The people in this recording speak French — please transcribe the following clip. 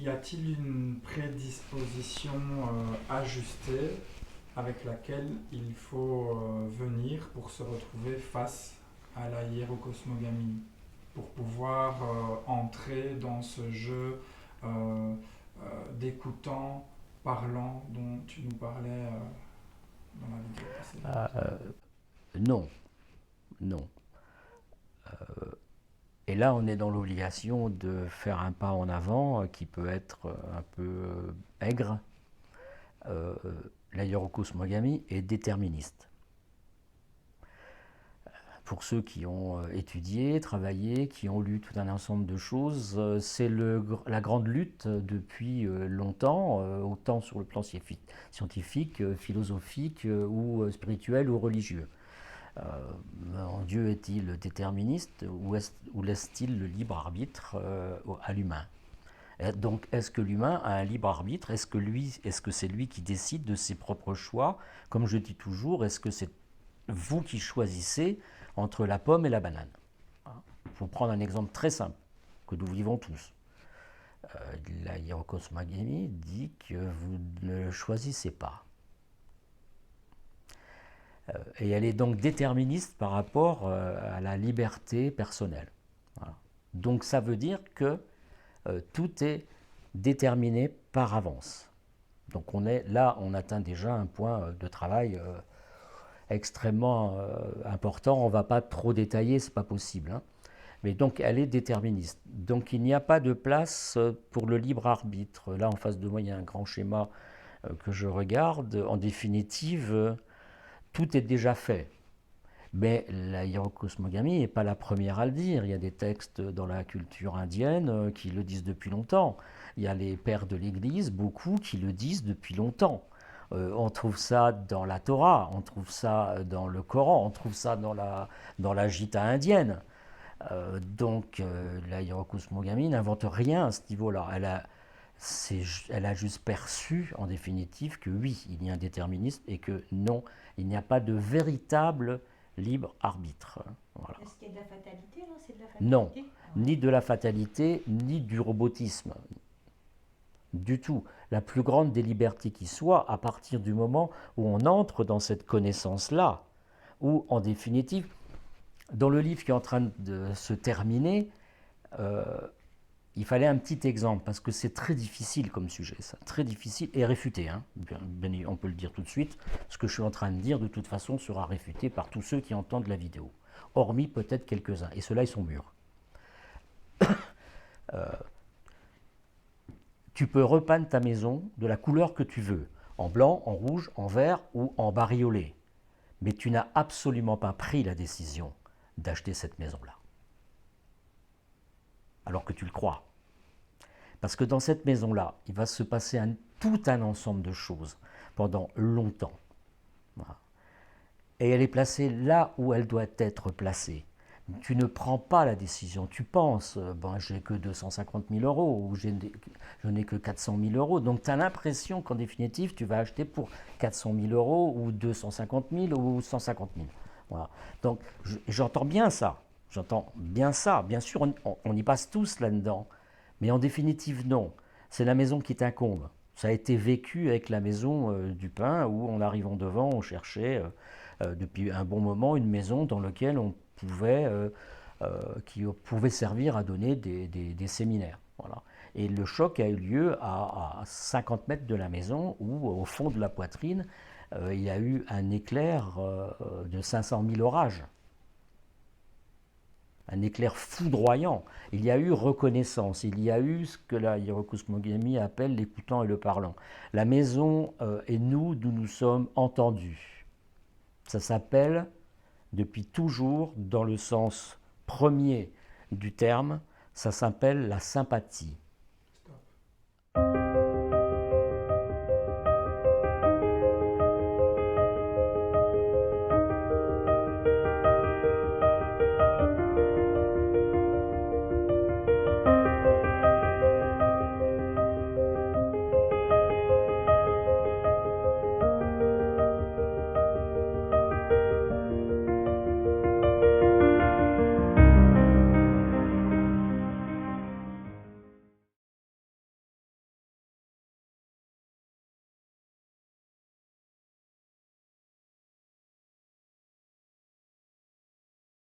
y a-t-il une prédisposition ajustée avec laquelle il faut venir pour se retrouver face à la hiérocosmogamie, pour pouvoir entrer dans ce jeu d'écoutant, parlant dont tu nous parlais dans la vidéo Ah, précédente. non, non. Et là, on est dans l'obligation de faire un pas en avant qui peut être un peu aigre. Euh, la hiérocosmogamie est déterministe. Pour ceux qui ont étudié, travaillé, qui ont lu tout un ensemble de choses, c'est la grande lutte depuis longtemps, autant sur le plan scientifique, philosophique ou spirituel ou religieux. Euh, Dieu est-il déterministe ou laisse-t-il le libre arbitre à l'humain? Donc, est-ce que l'humain a un libre arbitre? Est-ce que c'est lui qui décide de ses propres choix? Comme je dis toujours, est-ce que c'est vous qui choisissez entre la pomme et la banane? Il faut prendre un exemple très simple que nous vivons tous. La hiérocosmogamie dit que vous ne le choisissez pas. Et elle est donc déterministe par rapport à la liberté personnelle. Voilà. Donc ça veut dire que tout est déterminé par avance. Donc on atteint déjà un point de travail extrêmement important. On ne va pas trop détailler, c'est pas possible, hein. Mais donc elle est déterministe. Donc il n'y a pas de place pour le libre arbitre. Là en face de moi il y a un grand schéma que je regarde. En définitive, tout est déjà fait. Mais la hiérocosmogamie n'est pas la première à le dire. Il y a des textes dans la culture indienne qui le disent depuis longtemps. Il y a les pères de l'Église, beaucoup, qui le disent depuis longtemps. On trouve ça dans la Torah, on trouve ça dans le Coran, on trouve ça dans la Gita indienne. Donc la hiérocosmogamie n'invente rien à ce niveau-là. Elle a juste perçu, en définitive, que oui, il y a un déterminisme et que non, il n'y a pas de véritable libre arbitre. Voilà. Est-ce qu'il y a de la fatalité là? C'est de la Non, fatalité? ni de la fatalité, ni du robotisme. Du tout. La plus grande des libertés qui soit, à partir du moment où on entre dans cette connaissance-là, où, en définitive, dans le livre qui est en train de se terminer, euh, il fallait un petit exemple, parce que c'est très difficile comme sujet, ça. Très difficile et réfuté, hein. On peut le dire tout de suite. Ce que je suis en train de dire, de toute façon, sera réfuté par tous ceux qui entendent la vidéo. Hormis peut-être quelques-uns. Et ceux-là, ils sont mûrs. Tu peux repeindre ta maison de la couleur que tu veux. En blanc, en rouge, en vert ou en bariolé. Mais tu n'as absolument pas pris la décision d'acheter cette maison-là. Alors que tu le crois. Parce que dans cette maison-là, il va se passer tout un ensemble de choses pendant longtemps. Voilà. Et elle est placée là où elle doit être placée. Tu ne prends pas la décision. Tu penses, j'ai que 250 000 euros ou je n'ai que 400 000 euros. Donc tu as l'impression qu'en définitive, tu vas acheter pour 400 000 euros ou 250 000 ou 150 000. Voilà. Donc j'entends bien ça. J'entends bien ça. Bien sûr, on y passe tous là-dedans. Mais en définitive, non. C'est la maison qui t'incombe. Ça a été vécu avec la maison du pain où, en arrivant devant, on cherchait depuis un bon moment une maison dans laquelle qui pouvait servir à donner des séminaires. Voilà. Et le choc a eu lieu à 50 mètres de la maison où, au fond de la poitrine, il y a eu un éclair de 500 000 orages. Un éclair foudroyant. Il y a eu reconnaissance, il y a eu ce que la hiérocosmogamie appelle l'écoutant et le parlant. La maison et nous nous sommes entendus. Ça s'appelle, depuis toujours, dans le sens premier du terme, ça s'appelle la sympathie.